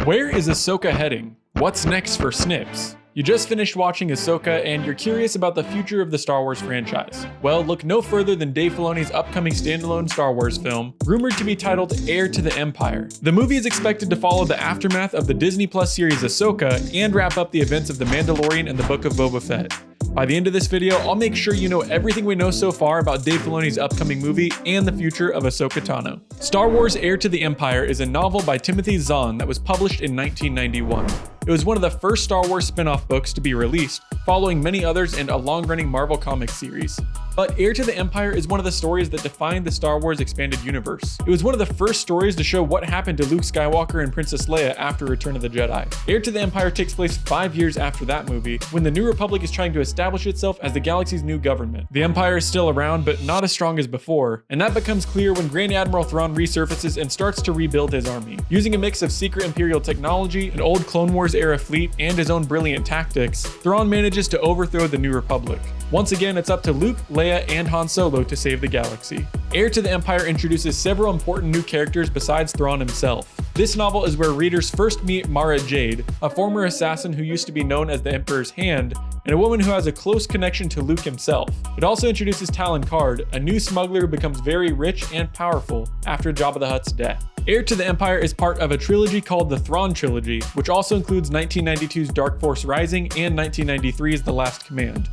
Where is Ahsoka heading? What's next for Snips? You just finished watching Ahsoka and you're curious about the future of the Star Wars franchise. Well, look no further than Dave Filoni's upcoming standalone Star Wars film, rumored to be titled Heir to the Empire. The movie is expected to follow the aftermath of the Disney Plus series Ahsoka and wrap up the events of The Mandalorian and the Book of Boba Fett. By the end of this video, I'll make sure you know everything we know so far about Dave Filoni's upcoming movie and the future of Ahsoka Tano. Star Wars Heir to the Empire is a novel by Timothy Zahn that was published in 1991. It was one of the first Star Wars spin-off books to be released, following many others and a long-running Marvel Comics series. But Heir to the Empire is one of the stories that defined the Star Wars expanded universe. It was one of the first stories to show what happened to Luke Skywalker and Princess Leia after Return of the Jedi. Heir to the Empire takes place 5 years after that movie, when the New Republic is trying to establish itself as the galaxy's new government. The Empire is still around, but not as strong as before, and that becomes clear when Grand Admiral Thrawn resurfaces and starts to rebuild his army. Using a mix of secret Imperial technology, an old Clone Wars era fleet, and his own brilliant tactics, Thrawn manages to overthrow the New Republic. Once again, it's up to Luke, Leia, and Han Solo to save the galaxy. Heir to the Empire introduces several important new characters besides Thrawn himself. This novel is where readers first meet Mara Jade, a former assassin who used to be known as the Emperor's Hand, and a woman who has a close connection to Luke himself. It also introduces Talon Karrde, a new smuggler who becomes very rich and powerful after Jabba the Hutt's death. Heir to the Empire is part of a trilogy called the Thrawn Trilogy, which also includes 1992's Dark Force Rising and 1993's The Last Command.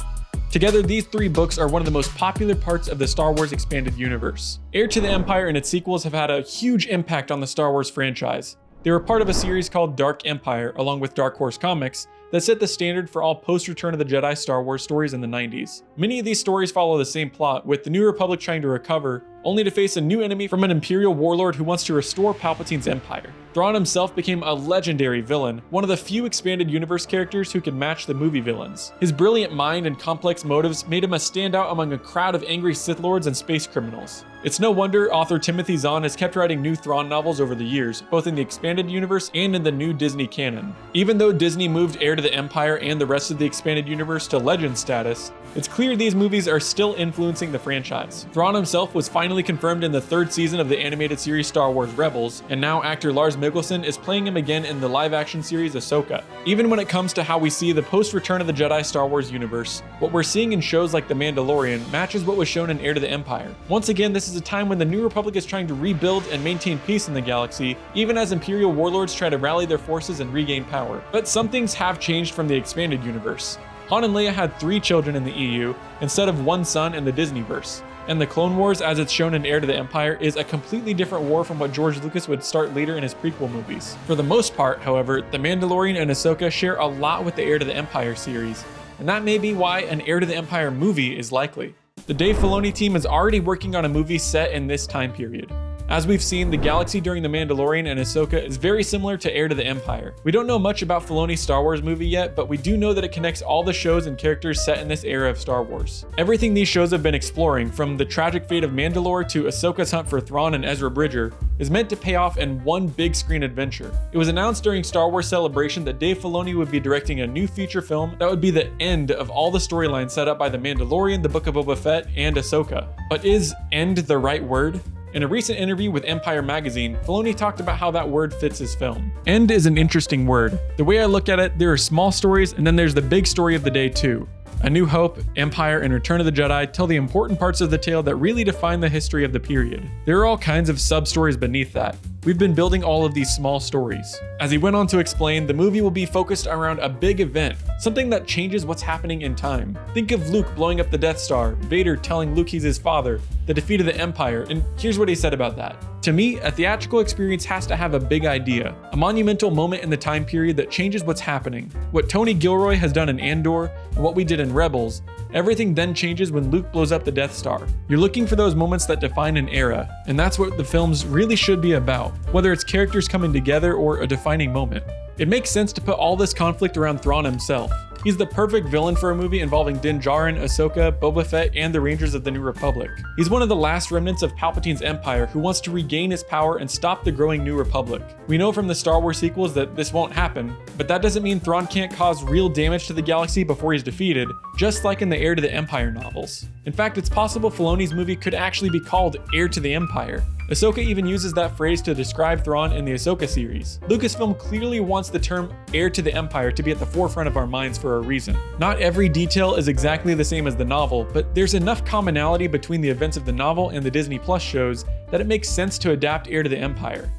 Together, these 3 books are one of the most popular parts of the Star Wars expanded universe. Heir to the Empire and its sequels have had a huge impact on the Star Wars franchise. They were part of a series called Dark Empire, along with Dark Horse Comics, that set the standard for all post-Return of the Jedi Star Wars stories in the 90s. Many of these stories follow the same plot, with the New Republic trying to recover, only to face a new enemy from an Imperial warlord who wants to restore Palpatine's empire. Thrawn himself became a legendary villain, one of the few expanded universe characters who can match the movie villains. His brilliant mind and complex motives made him a standout among a crowd of angry Sith Lords and space criminals. It's no wonder author Timothy Zahn has kept writing new Thrawn novels over the years, both in the expanded universe and in the new Disney canon. Even though Disney moved Heir to the Empire and the rest of the expanded universe to legend status, it's clear these movies are still influencing the franchise. Thrawn himself was finally confirmed in the 3rd season of the animated series Star Wars Rebels, and now actor Lars Mikkelsen is playing him again in the live-action series Ahsoka. Even when it comes to how we see the post-Return of the Jedi Star Wars universe, what we're seeing in shows like The Mandalorian matches what was shown in Heir to the Empire. Once again, this is a time when the New Republic is trying to rebuild and maintain peace in the galaxy, even as Imperial warlords try to rally their forces and regain power. But some things have changed from the expanded universe. Han and Leia had 3 children in the EU, instead of 1 son in the Disneyverse. And the Clone Wars, as it's shown in Heir to the Empire, is a completely different war from what George Lucas would start later in his prequel movies. For the most part, however, The Mandalorian and Ahsoka share a lot with the Heir to the Empire series, and that may be why an Heir to the Empire movie is likely. The Dave Filoni team is already working on a movie set in this time period. As we've seen, the galaxy during The Mandalorian and Ahsoka is very similar to Heir to the Empire. We don't know much about Filoni's Star Wars movie yet, but we do know that it connects all the shows and characters set in this era of Star Wars. Everything these shows have been exploring, from the tragic fate of Mandalore to Ahsoka's hunt for Thrawn and Ezra Bridger, is meant to pay off in one big screen adventure. It was announced during Star Wars Celebration that Dave Filoni would be directing a new feature film that would be the end of all the storylines set up by The Mandalorian, The Book of Boba Fett, and Ahsoka. But is end the right word? In a recent interview with Empire magazine, Filoni talked about how that word fits his film. End is an interesting word. The way I look at it, there are small stories and then there's the big story of the day too. A New Hope, Empire, and Return of the Jedi tell the important parts of the tale that really define the history of the period. There are all kinds of sub-stories beneath that. We've been building all of these small stories. As he went on to explain, the movie will be focused around a big event, something that changes what's happening in time. Think of Luke blowing up the Death Star, Vader telling Luke he's his father, the defeat of the Empire, and here's what he said about that. To me, a theatrical experience has to have a big idea, a monumental moment in the time period that changes what's happening. What Tony Gilroy has done in Andor, and what we did in Rebels, everything then changes when Luke blows up the Death Star. You're looking for those moments that define an era, and that's what the films really should be about, whether it's characters coming together or a defining moment. It makes sense to put all this conflict around Thrawn himself. He's the perfect villain for a movie involving Din Djarin, Ahsoka, Boba Fett, and the Rangers of the New Republic. He's one of the last remnants of Palpatine's empire who wants to regain his power and stop the growing New Republic. We know from the Star Wars sequels that this won't happen, but that doesn't mean Thrawn can't cause real damage to the galaxy before he's defeated, just like in the Heir to the Empire novels. In fact, it's possible Filoni's movie could actually be called Heir to the Empire. Ahsoka even uses that phrase to describe Thrawn in the Ahsoka series. Lucasfilm clearly wants the term heir to the Empire to be at the forefront of our minds for a reason. Not every detail is exactly the same as the novel, but there's enough commonality between the events of the novel and the Disney Plus shows that it makes sense to adapt Heir to the Empire.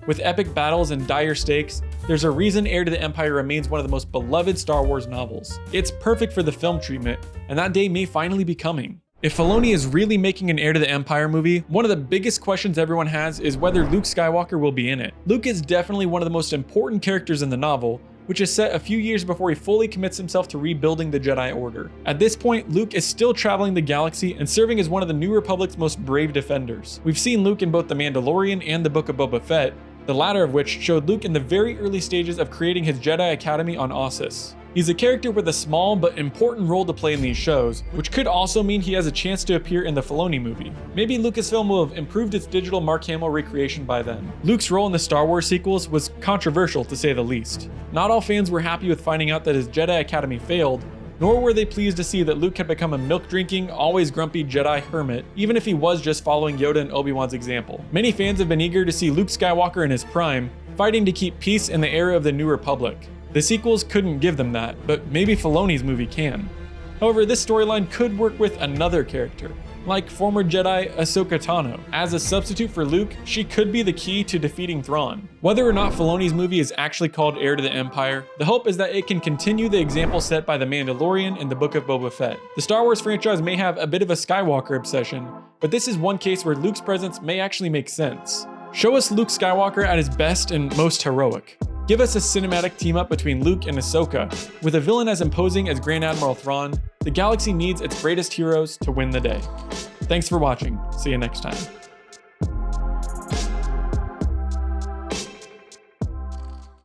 With epic battles and dire stakes, there's a reason Heir to the Empire remains one of the most beloved Star Wars novels. It's perfect for the film treatment, and that day may finally be coming. If Filoni is really making an Heir to the Empire movie, one of the biggest questions everyone has is whether Luke Skywalker will be in it. Luke is definitely one of the most important characters in the novel, which is set a few years before he fully commits himself to rebuilding the Jedi Order. At this point, Luke is still traveling the galaxy and serving as one of the New Republic's most brave defenders. We've seen Luke in both The Mandalorian and the Book of Boba Fett, the latter of which showed Luke in the very early stages of creating his Jedi Academy on Ossus. He's a character with a small but important role to play in these shows, which could also mean he has a chance to appear in the Filoni movie. Maybe Lucasfilm will have improved its digital Mark Hamill recreation by then. Luke's role in the Star Wars sequels was controversial to say the least. Not all fans were happy with finding out that his Jedi Academy failed, nor were they pleased to see that Luke had become a milk-drinking, always grumpy Jedi hermit, even if he was just following Yoda and Obi-Wan's example. Many fans have been eager to see Luke Skywalker in his prime, fighting to keep peace in the era of the New Republic. The sequels couldn't give them that, but maybe Filoni's movie can. However, this storyline could work with another character, like former Jedi Ahsoka Tano. As a substitute for Luke, she could be the key to defeating Thrawn. Whether or not Filoni's movie is actually called Heir to the Empire, the hope is that it can continue the example set by The Mandalorian and the Book of Boba Fett. The Star Wars franchise may have a bit of a Skywalker obsession, but this is one case where Luke's presence may actually make sense. Show us Luke Skywalker at his best and most heroic. Give us a cinematic team-up between Luke and Ahsoka. With a villain as imposing as Grand Admiral Thrawn, the galaxy needs its greatest heroes to win the day. Thanks for watching. See you next time.